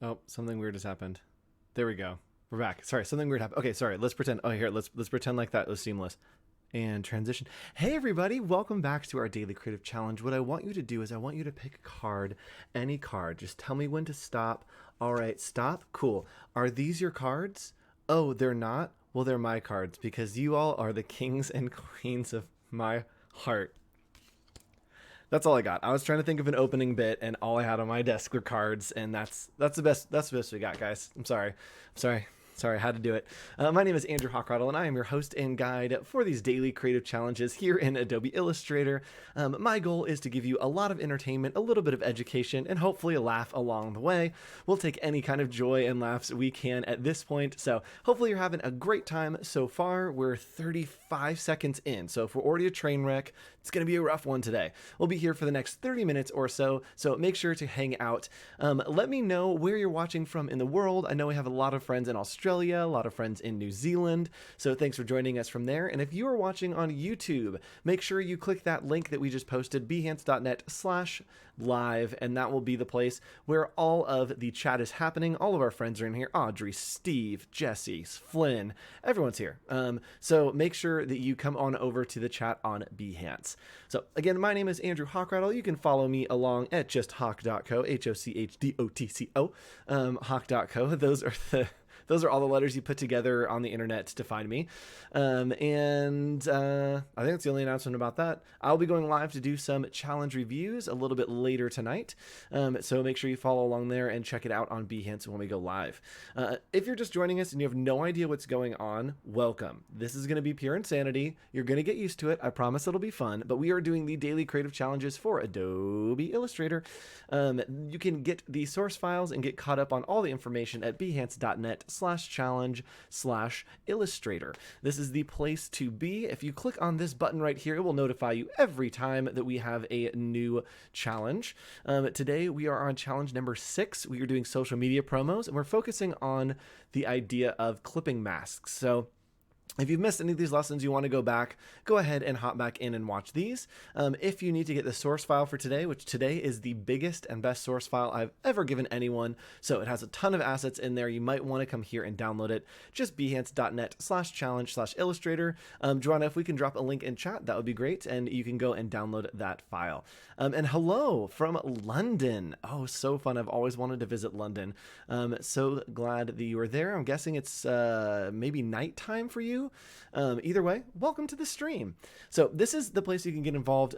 Oh, something weird has happened. There we go. We're back. Sorry, something weird happened. Okay, sorry. Let's pretend. Oh, here, let's pretend like that was seamless. And transition. Hey everybody, welcome back to our daily creative challenge. What I want you to do is I want you to pick a card, any card. Just tell me when to stop. All right, stop. Cool. Are these your cards? Oh, they're not? Well, they're my cards because you all are the kings and queens of my heart. That's all I got. I was trying to think of an opening bit, and all I had on my desk were cards, and that's the best we got, guys. I'm sorry, I had to do it. My name is Andrew Hockraddle, and I am your host and guide for these daily creative challenges here in Adobe Illustrator. My goal is to give you a lot of entertainment, a little bit of education, and hopefully a laugh along the way. We'll take any kind of joy and laughs we can at this point, so hopefully you're having a great time so far. We're 35 seconds in, so if we're already a train wreck, it's going to be a rough one today. We'll be here for the next 30 minutes or so make sure to hang out. Let me know where you're watching from in the world. I know we have a lot of friends in Australia, a lot of friends in New Zealand, so thanks for joining us from there. And if you are watching on YouTube, make sure you click that link that we just posted, behance.net/live, and that will be the place where all of the chat is happening. All of our friends are in here: Audrey, Steve, Jesse, Flynn, everyone's here. So make sure that you come on over to the chat on Behance. So again, my name is Andrew Hockraddle. You can follow me along at just hawk.co, HOCHDOTCO, hawk.co. Those are all the letters you put together on the internet to find me. I think that's the only announcement about that. I'll be going live to do some challenge reviews a little bit later tonight. So make sure you follow along there and check it out on Behance when we go live. If you're just joining us and you have no idea what's going on, welcome. This is going to be pure insanity. You're going to get used to it. I promise it'll be fun. But we are doing the daily creative challenges for Adobe Illustrator. You can get the source files and get caught up on all the information at behance.net/challenge/illustrator. This is the place to be. If you click on this button right here, it will notify you every time that we have a new challenge. Today we are on challenge number 6. We are doing social media promos, and we're focusing on the idea of clipping masks. So if you've missed any of these lessons, you want to go back, go ahead and hop back in and watch these. If you need to get the source file for today, which today is the biggest and best source file I've ever given anyone, so it has a ton of assets in there, you might want to come here and download it. Just behance.net/challenge/illustrator. Joanna, if we can drop a link in chat, that would be great, and you can go and download that file. And hello from London. Oh, so fun. I've always wanted to visit London. So glad that you were there. I'm guessing it's maybe nighttime for you. Either way, welcome to the stream. So this is the place you can get involved,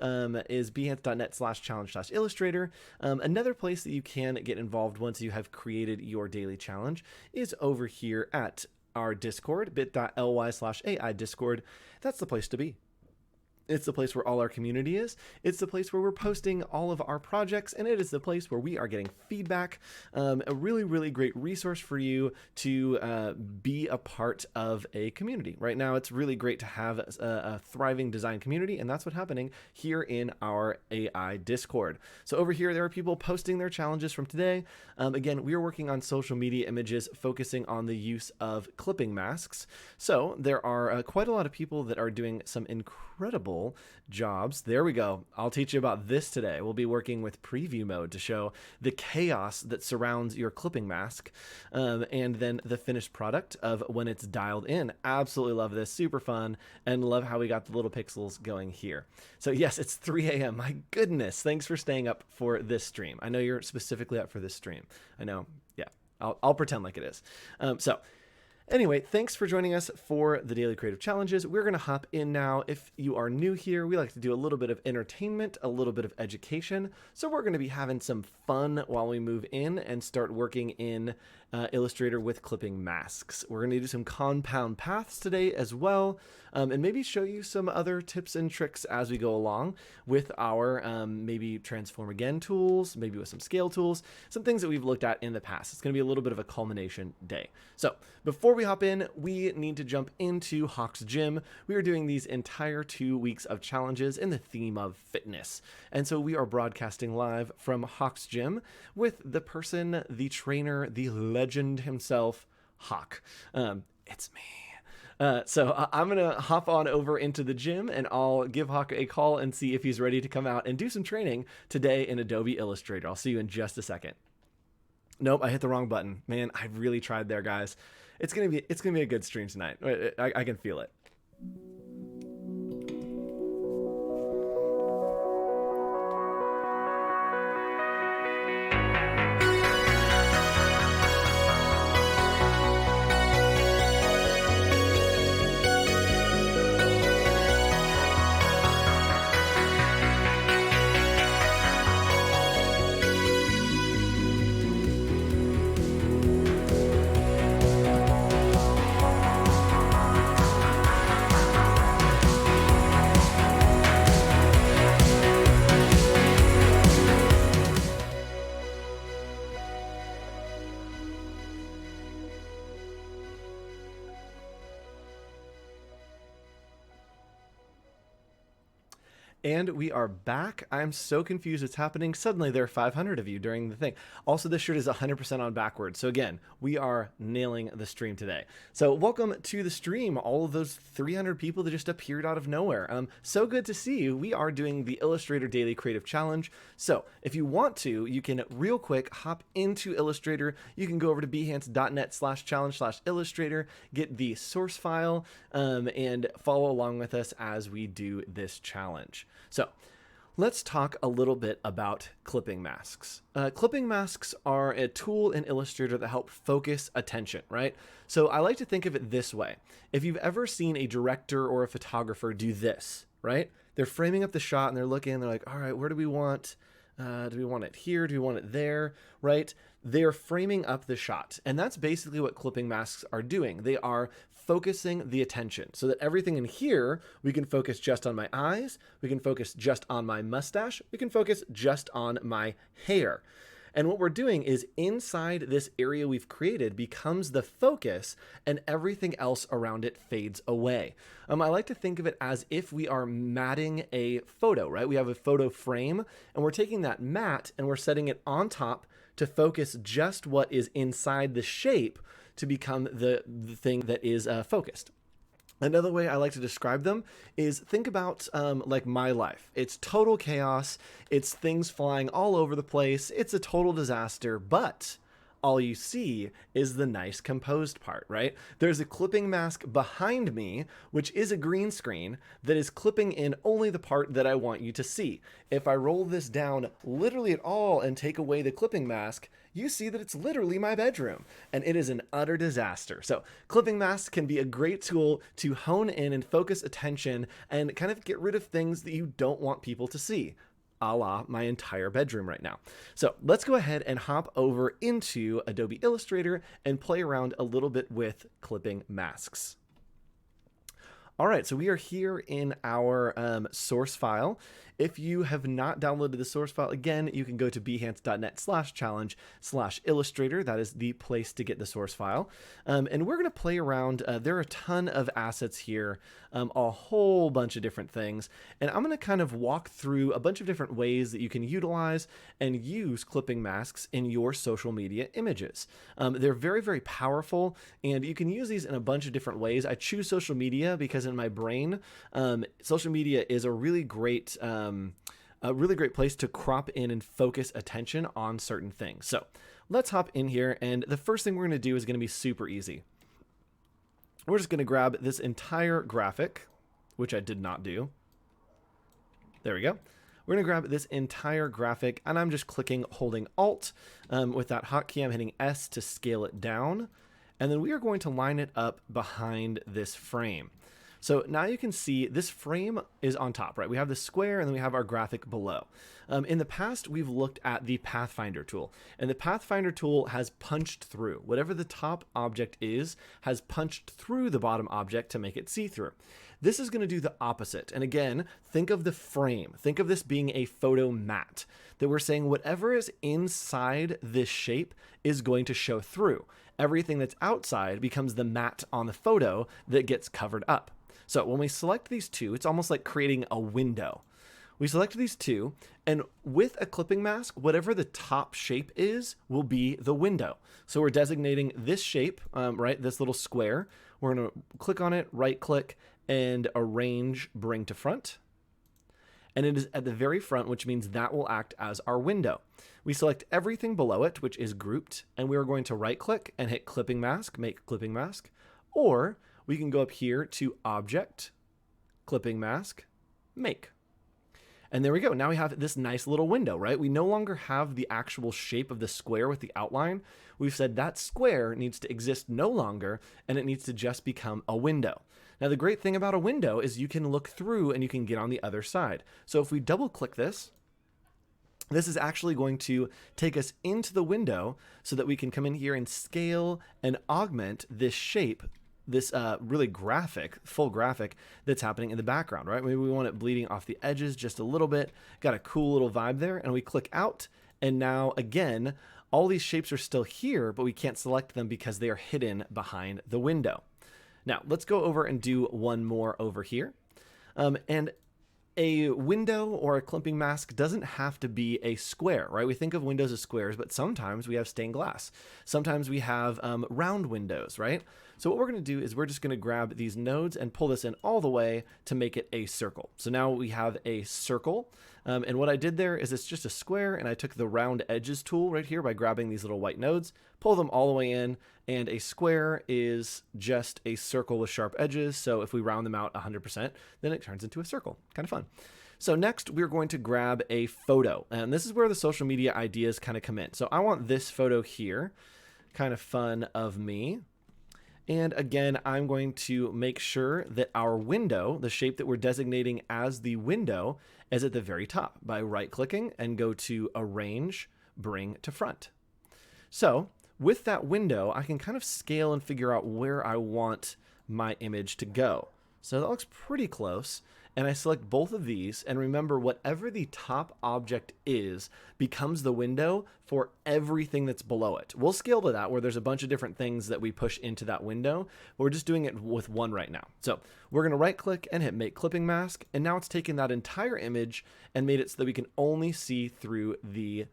is behance.net/challenge/illustrator. Another place that you can get involved once you have created your daily challenge is over here at our Discord, bit.ly/AI Discord. That's the place to be. It's the place where all our community is. It's the place where we're posting all of our projects, and it is the place where we are getting feedback. A really, really great resource for you to be a part of a community. Right now, it's really great to have a thriving design community, and that's what's happening here in our AI Discord. So over here, there are people posting their challenges from today. Again, we are working on social media images, focusing on the use of clipping masks. So there are quite a lot of people that are doing some incredible jobs. There we go. I'll teach you about this today. We'll be working with preview mode to show the chaos that surrounds your clipping mask, and then the finished product of when it's dialed in. Absolutely love this. Super fun, and love how we got the little pixels going here. So yes, it's 3 a.m. My goodness. Thanks for staying up for this stream. I know you're specifically up for this stream. I know. Yeah, I'll pretend like it is. Anyway, thanks for joining us for the Daily Creative Challenges. We're going to hop in now. If you are new here, we like to do a little bit of entertainment, a little bit of education. So we're going to be having some fun while we move in and start working in Illustrator with clipping masks. We're going to do some compound paths today as well, and maybe show you some other tips and tricks as we go along with our maybe transform again tools, maybe with some scale tools, some things that we've looked at in the past. It's going to be a little bit of a culmination day. So before we hop in, we need to jump into Hawk's Gym. We are doing these entire 2 weeks of challenges in the theme of fitness. And so we are broadcasting live from Hawk's Gym with the person, the trainer, the legend himself, Hawk. It's me. So I'm going to hop on over into the gym, and I'll give Hawk a call and see if he's ready to come out and do some training today in Adobe Illustrator. I'll see you in just a second. Nope, I hit the wrong button. Man, I really tried there, guys. It's gonna be a good stream tonight. I can feel it. And we are back. I'm so confused what's happening. Suddenly there are 500 of you during the thing. Also, this shirt is 100% on backwards. So again, we are nailing the stream today. So welcome to the stream, all of those 300 people that just appeared out of nowhere. So good to see you. We are doing the Illustrator Daily Creative Challenge. So if you want to, you can real quick hop into Illustrator. You can go over to behance.net/challenge/illustrator, get the source file, and follow along with us as we do this challenge. So let's talk a little bit about clipping masks. Clipping masks are a tool in Illustrator that help focus attention, right? So I like to think of it this way. If you've ever seen a director or a photographer do this, right? They're framing up the shot and they're looking and they're like, all right, where do we want? Do we want it here? Do we want it there? Right? They're framing up the shot. And that's basically what clipping masks are doing. They are focusing the attention so that everything in here, we can focus just on my eyes. We can focus just on my mustache. We can focus just on my hair. And what we're doing is inside this area we've created becomes the focus and everything else around it fades away. I like to think of it as if we are matting a photo, right? We have a photo frame and we're taking that mat and we're setting it on top to focus just what is inside the shape to become the thing that is focused. Another way I like to describe them is think about like my life. It's total chaos. It's things flying all over the place. It's a total disaster, but all you see is the nice composed part, right? There's a clipping mask behind me, which is a green screen that is clipping in only the part that I want you to see. If I roll this down literally at all and take away the clipping mask, you see that it's literally my bedroom and it is an utter disaster. So clipping masks can be a great tool to hone in and focus attention and kind of get rid of things that you don't want people to see. A la my entire bedroom right now. So let's go ahead and hop over into Adobe Illustrator and play around a little bit with clipping masks. All right, so we are here in our source file. If you have not downloaded the source file, again, you can go to behance.net/challenge/illustrator. That is the place to get the source file. And we're going to play around. There are a ton of assets here, a whole bunch of different things. And I'm going to kind of walk through a bunch of different ways that you can utilize and use clipping masks in your social media images. They're very, very powerful, and you can use these in a bunch of different ways. I choose social media because in my brain, social media is a really great place to crop in and focus attention on certain things. So let's hop in here. And the first thing we're going to do is going to be super easy. We're just going to grab this entire graphic, which I did not do. There we go. We're going to grab this entire graphic and I'm just clicking, holding Alt. With that hotkey, I'm hitting S to scale it down. And then we are going to line it up behind this frame. So now you can see this frame is on top, right? We have the square and then we have our graphic below. In the past, we've looked at the Pathfinder tool, and the Pathfinder tool has punched through. Whatever the top object is, has punched through the bottom object to make it see-through. This is going to do the opposite. And again, think of the frame. Think of this being a photo mat, that we're saying whatever is inside this shape is going to show through. Everything that's outside becomes the mat on the photo that gets covered up. So when we select these two, it's almost like creating a window. We select these two, and with a clipping mask, whatever the top shape is will be the window. So we're designating this shape, right, this little square. We're going to click on it, right click, and arrange bring to front. and it is at the very front, which means that will act as our window. We select everything below it, which is grouped, and we are going to right click and hit clipping mask, make clipping mask, or we can go up here to Object, Clipping Mask, Make. And there we go. Now we have this nice little window, right? We no longer have the actual shape of the square with the outline. We've said that square needs to exist no longer, and it needs to just become a window. Now, the great thing about a window is you can look through and you can get on the other side. So if we double click this, this is actually going to take us into the window so that we can come in here and scale and augment this shape, this really graphic, full graphic that's happening in the background, right? Maybe we want it bleeding off the edges just a little bit. Got a cool little vibe there, and we click out, and now again, all these shapes are still here, but we can't select them because they are hidden behind the window. Now, let's go over and do one more over here. And a window or a clipping mask doesn't have to be a square, right? We think of windows as squares, but sometimes we have stained glass. Sometimes we have round windows, right? So what we're going to do is we're just going to grab these nodes and pull this in all the way to make it a circle. So now we have a circle. And what I did there is it's just a square, and I took the round edges tool right here by grabbing these little white nodes, pull them all the way in, and a square is just a circle with sharp edges. So if we round them out 100%, then it turns into a circle. Kind of fun. So next we're going to grab a photo, and this is where the social media ideas kind of come in. So I want this photo here, kind of fun of me. And again, I'm going to make sure that our window, the shape that we're designating as the window, is at the very top by right-clicking and go to Arrange, Bring to Front. So with that window, I can kind of scale and figure out where I want my image to go. So that looks pretty close. And I select both of these, and remember, whatever the top object is becomes the window for everything that's below it. We'll scale to that where there's a bunch of different things that we push into that window. We're just doing it with one right now. So we're going to right click and hit Make Clipping Mask, and now it's taken that entire image and made it so that we can only see through the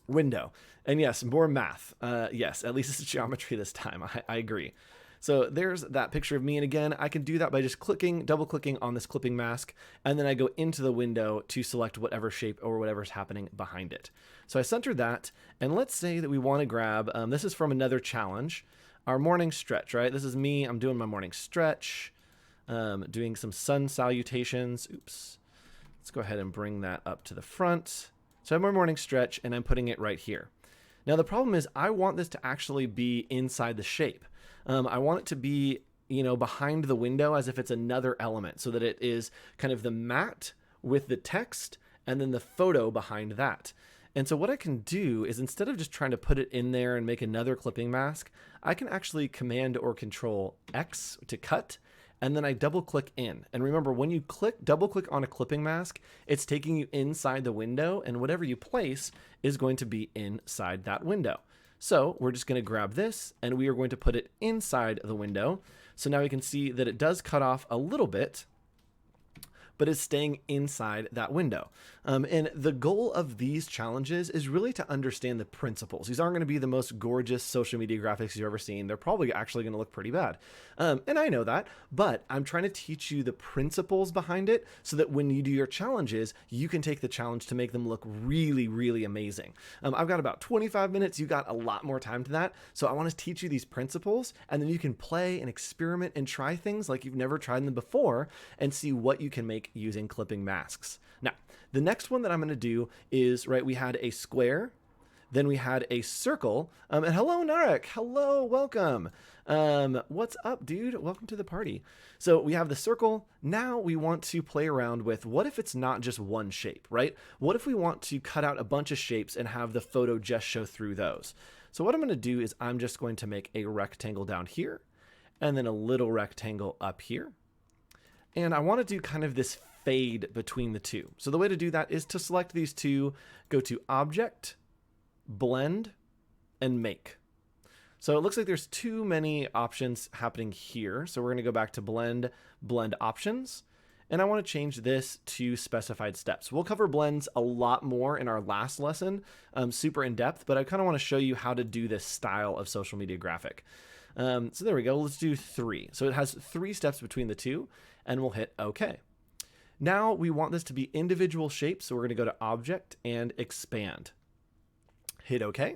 window. And yes, more math. Yes, at least it's geometry this time. I agree. So there's that picture of me, and again, I can do that by just double clicking on this clipping mask, and then I go into the window to select whatever shape or whatever's happening behind it. So I center that, and let's say that we want to grab, this is from another challenge, our morning stretch, right? This is me, I'm doing my morning stretch, doing some sun salutations. Oops. Let's go ahead and bring that up to the front. So I have my morning stretch, and I'm putting it right here. Now the problem is I want this to actually be inside the shape. I want it to be, behind the window as if it's another element, so that it is kind of the mat with the text and then the photo behind that. And so what I can do is, instead of just trying to put it in there and make another clipping mask, I can actually Command or Control X to cut, and then I double click in. And remember, when you double click on a clipping mask, it's taking you inside the window, and whatever you place is going to be inside that window. So we're just going to grab this, and we are going to put it inside the window. So now we can see that it does cut off a little bit, but it's staying inside that window. And the goal of these challenges is really to understand the principles. These aren't going to be the most gorgeous social media graphics you've ever seen. They're probably actually going to look pretty bad. And I know that, but I'm trying to teach you the principles behind it so that when you do your challenges, you can take the challenge to make them look really, really amazing. I've got about 25 minutes. You got a lot more time to that. So I want to teach you these principles, and then you can play and experiment and try things like you've never tried them before and see what you can make using clipping masks. Now, the next one that I'm going to do is, we had a square, then we had a circle, and hello, Narek. Hello, welcome. What's up, dude? Welcome to the party. So we have the circle. Now we want to play around with, what if it's not just one shape, right? What if we want to cut out a bunch of shapes and have the photo just show through those? So what I'm going to do is I'm just going to make a rectangle down here, and then a little rectangle up here. And I want to do kind of this fade between the two. So the way to do that is to select these two, go to Object, Blend, and Make. So it looks like there's too many options happening here. So we're going to go back to Blend, Blend Options, and I want to change this to Specified Steps. We'll cover blends a lot more in our last lesson, super in depth, but I kind of want to show you how to do this style of social media graphic. So there we go. Let's do 3. So it has 3 steps between the two, and we'll hit OK. Now we want this to be individual shapes, so we're going to go to Object and Expand. Hit OK.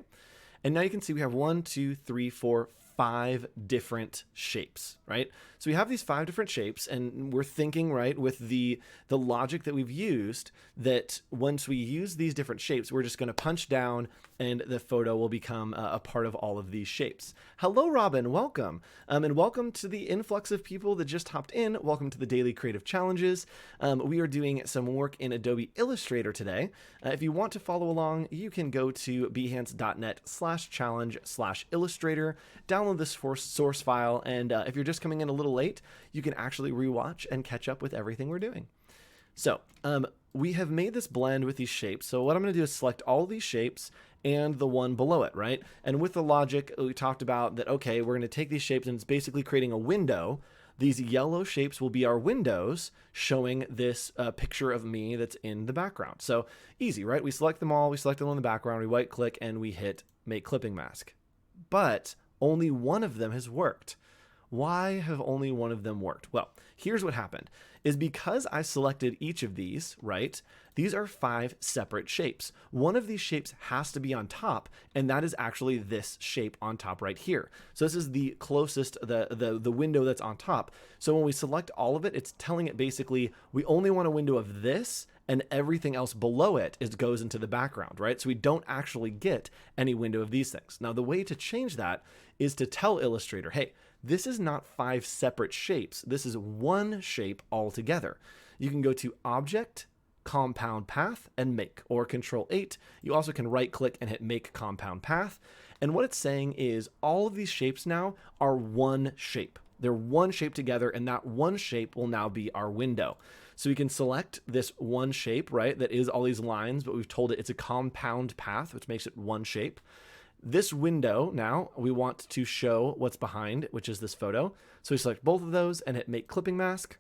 And now you can see we have 1, 2, 3, 4, 5 different shapes, right? So we have these 5 different shapes, and we're thinking, right, with the logic that we've used, that once we use these different shapes, we're just going to punch down and the photo will become a part of all of these shapes. Hello, Robin, welcome. And welcome to the influx of people that just hopped in. Welcome to the Daily Creative Challenges. We are doing some work in Adobe Illustrator today. If you want to follow along, you can go to behance.net/challenge/illustrator, download this source file, and if you're just coming in a little late, you can actually rewatch and catch up with everything we're doing. So we have made this blend with these shapes. So what I'm going to do is select all these shapes and the one below it, right? And with the logic, we talked about that, okay, we're going to take these shapes and it's basically creating a window. These yellow shapes will be our windows showing this picture of me that's in the background. So easy, right? We select them all, we select them in the background, we right click and we hit Make Clipping Mask. But only one of them has worked. Why have only one of them worked? Well, here's what happened, is because I selected each of these, right? These are 5 separate shapes. One of these shapes has to be on top, and that is actually this shape on top right here. So this is the closest, the window that's on top. So when we select all of it, it's telling it basically, we only want a window of this, and everything else below it goes into the background, right? So we don't actually get any window of these things. Now, the way to change that is to tell Illustrator, hey, this is not 5 separate shapes. This is one shape altogether. You can go to Object, Compound Path, and Make, or Control 8. You also can right click and hit Make Compound Path. And what it's saying is all of these shapes now are one shape. They're one shape together, and that one shape will now be our window. So we can select this one shape, right, that is all these lines, but we've told it it's a compound path, which makes it one shape. This window, now, we want to show what's behind, which is this photo. So we select both of those and hit Make Clipping Mask.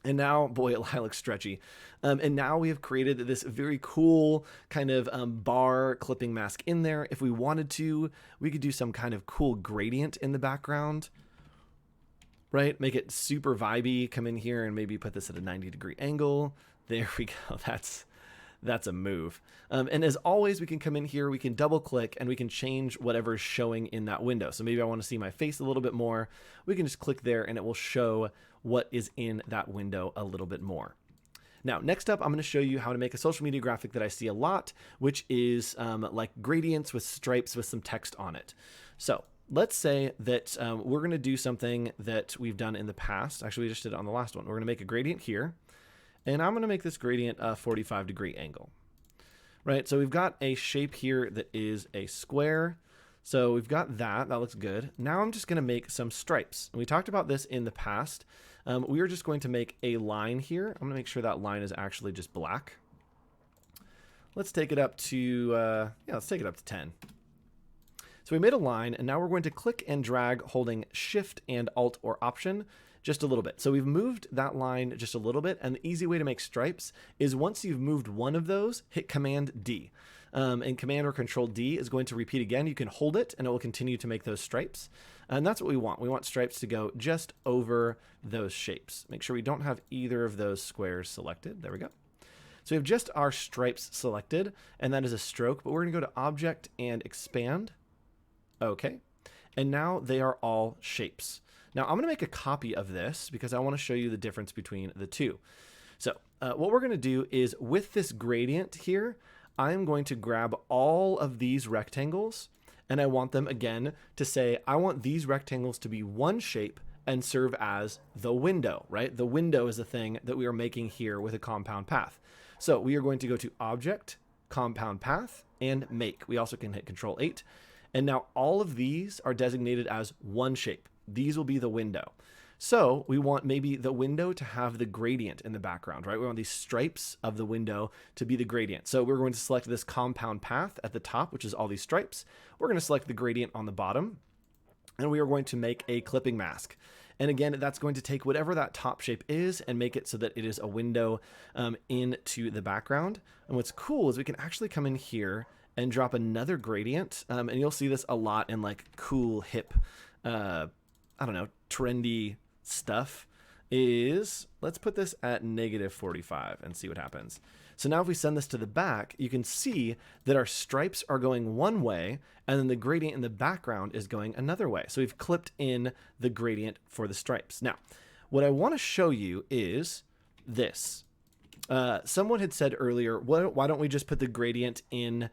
And now, boy, it looks stretchy. And now we have created this very cool kind of bar clipping mask in there. If we wanted to, we could do some kind of cool gradient in the background, right? Make it super vibey. Come in here and maybe put this at a 90-degree angle. There we go. That's a move. And as always, we can come in here, we can double click and we can change whatever's showing in that window. So maybe I want to see my face a little bit more. We can just click there and it will show what is in that window a little bit more. Now, next up, I'm going to show you how to make a social media graphic that I see a lot, which is like gradients with stripes with some text on it. So let's say that we're going to do something that we've done in the past. Actually, we just did it on the last one. We're going to make a gradient here. And I'm going to make this gradient a 45-degree angle, right? So we've got a shape here that is a square. So we've got that. That looks good. Now I'm just going to make some stripes. And we talked about this in the past. We are just going to make a line here. I'm going to make sure that line is actually just black. Let's take it up to, let's take it up to 10. So we made a line, and now we're going to click and drag holding Shift and Alt or Option just a little bit. So we've moved that line just a little bit, and the easy way to make stripes is once you've moved one of those, hit Command D. And Command or Control D is going to repeat again. You can hold it, and it will continue to make those stripes. And that's what we want. We want stripes to go just over those shapes. Make sure we don't have either of those squares selected. There we go. So we have just our stripes selected, and that is a stroke, but we're going to go to Object and Expand. Okay. And now they are all shapes. Now I'm going to make a copy of this because I want to show you the difference between the two. So what we're going to do is with this gradient here, I'm going to grab all of these rectangles and I want them again to say, I want these rectangles to be one shape and serve as the window, right? The window is the thing that we are making here with a compound path. So we are going to go to Object, Compound Path, and Make. We also can hit Control 8. And now all of these are designated as one shape. These will be the window. So we want maybe the window to have the gradient in the background, right? We want these stripes of the window to be the gradient. So we're going to select this compound path at the top, which is all these stripes. We're going to select the gradient on the bottom, and we are going to make a clipping mask. And again, that's going to take whatever that top shape is and make it so that it is a window into the background. And what's cool is we can actually come in here and drop another gradient. And you'll see this a lot in like cool, hip, I don't know, trendy stuff. is, let's put this at -45 and see what happens. So now if we send this to the back, you can see that our stripes are going one way, and then the gradient in the background is going another way. So we've clipped in the gradient for the stripes. Now, what I want to show you is this. Someone had said earlier, why don't we just put the gradient in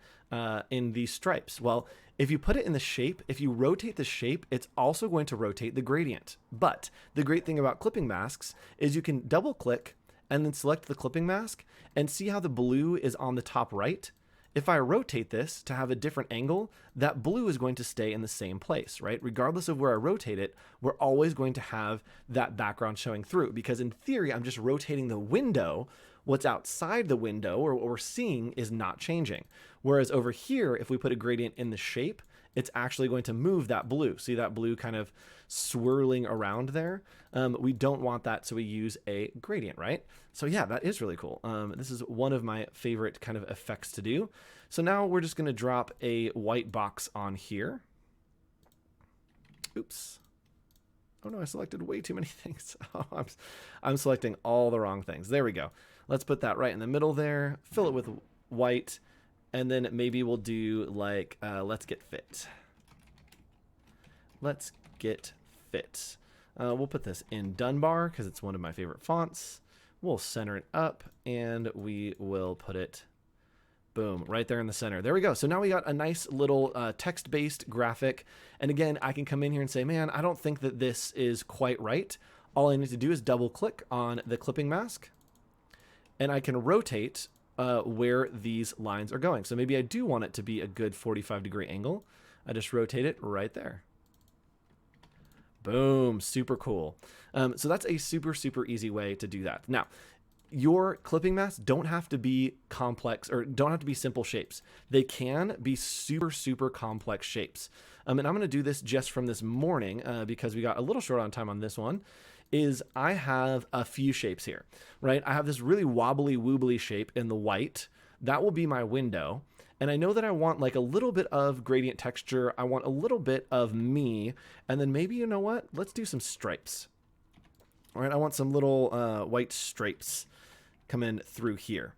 these stripes? Well, if you put it in the shape, if you rotate the shape, it's also going to rotate the gradient. But the great thing about clipping masks is you can double click and then select the clipping mask and see how the blue is on the top right. If I rotate this to have a different angle, that blue is going to stay in the same place, right? Regardless of where I rotate it, we're always going to have that background showing through, because in theory, I'm just rotating the window. What's outside the window, or what we're seeing, is not changing. Whereas over here, if we put a gradient in the shape, it's actually going to move that blue. See that blue kind of swirling around there? We don't want that, so we use a gradient, right? So yeah, that is really cool. This is one of my favorite kind of effects to do. So now we're just gonna drop a white box on here. Oops. Oh no, I selected way too many things. Oh, I'm selecting all the wrong things. There we go. Let's put that right in the middle there, fill it with white, and then maybe we'll do like, let's get fit. Let's get fit. We'll put this in Dunbar because it's one of my favorite fonts. We'll center it up and we will put it, boom, right there in the center. There we go. So now we got a nice little text-based graphic. And again, I can come in here and say, man, I don't think that this is quite right. All I need to do is double click on the clipping mask and I can rotate where these lines are going. So maybe I do want it to be a good 45-degree angle. I just rotate it right there. Boom, super cool. So that's a super, super easy way to do that. Now, your clipping masks don't have to be complex, or don't have to be simple shapes. They can be super, super complex shapes. And I'm going to do this just from this morning because we got a little short on time on this one. Is I have a few shapes here, right? I have this really wobbly woobly shape in the white. That will be my window. And I know that I want like a little bit of gradient texture. I want a little bit of me. And then maybe, you know what? Let's do some stripes. All right, I want some little white stripes coming through here.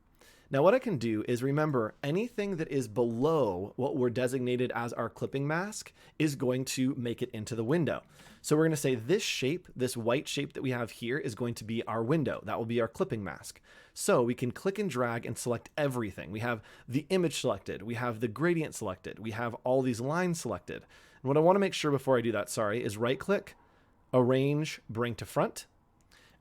Now what I can do is, remember, anything that is below what we're designated as our clipping mask is going to make it into the window. So we're going to say this shape, this white shape that we have here, is going to be our window. That will be our clipping mask. So we can click and drag and select everything. We have the image selected. We have the gradient selected. We have all these lines selected. And what I want to make sure before I do that, is right click, arrange, bring to front.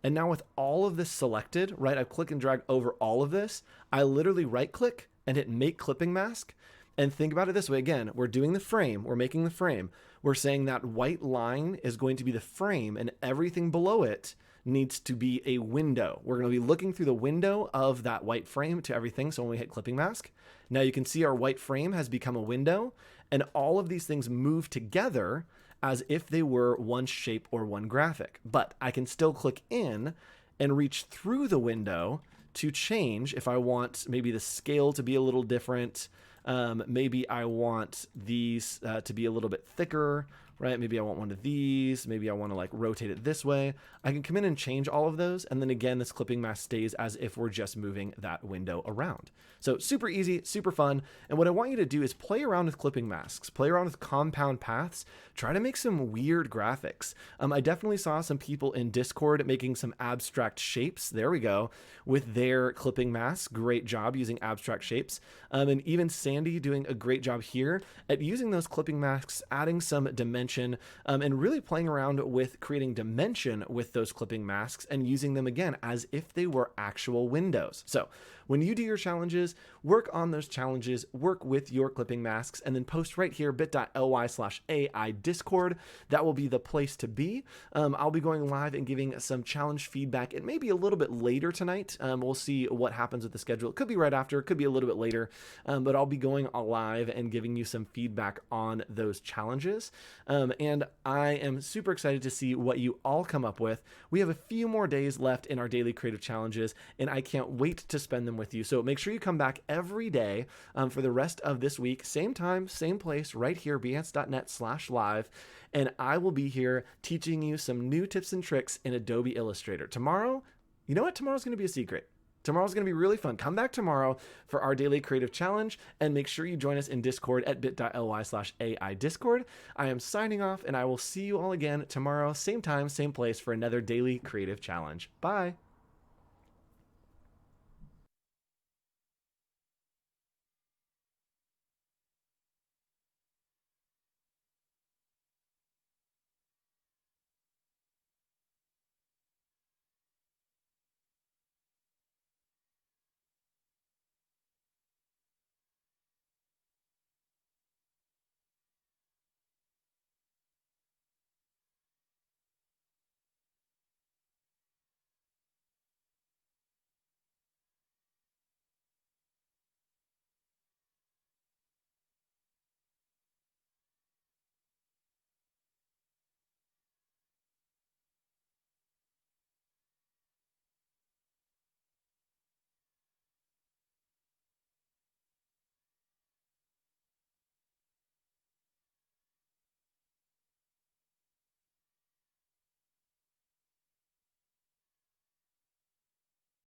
And now with all of this selected, right, I click and drag over all of this. I literally right click and hit make clipping mask. And think about it this way. Again, we're doing the frame. We're making the frame. We're saying that white line is going to be the frame, and everything below it needs to be a window. We're going to be looking through the window of that white frame to everything. So when we hit clipping mask, now you can see our white frame has become a window, and all of these things move together as if they were one shape or one graphic. But I can still click in and reach through the window to change if I want maybe the scale to be a little different. Maybe I want these to be a little bit thicker, right? Maybe I want one of these. Maybe I want to like rotate it this way. I can come in and change all of those. And then again, this clipping mask stays as if we're just moving that window around. So super easy, super fun. And what I want you to do is play around with clipping masks, play around with compound paths, try to make some weird graphics. I definitely saw some people in Discord making some abstract shapes. There we go, with their clipping masks. Great job using abstract shapes. And even Sandy doing a great job here at using those clipping masks, adding some dimension, and really playing around with creating dimension with those clipping masks and using them again as if they were actual windows. So when you do your challenges, work on those challenges, work with your clipping masks, and then post right here, bit.ly/AI Discord. That will be the place to be. I'll be going live and giving some challenge feedback. It may be a little bit later tonight. We'll see what happens with the schedule. It could be right after, it could be a little bit later, but I'll be going live and giving you some feedback on those challenges. And I am super excited to see what you all come up with. We have a few more days left in our daily creative challenges, and I can't wait to spend them with you. So make sure you come back every day for the rest of this week. Same time, same place, right here, behance.net/live. And I will be here teaching you some new tips and tricks in Adobe Illustrator. Tomorrow, you know what? Tomorrow's going to be a secret. Tomorrow's going to be really fun. Come back tomorrow for our daily creative challenge, and make sure you join us in Discord at bit.ly/AI Discord. I am signing off, and I will see you all again tomorrow, same time, same place for another daily creative challenge. Bye.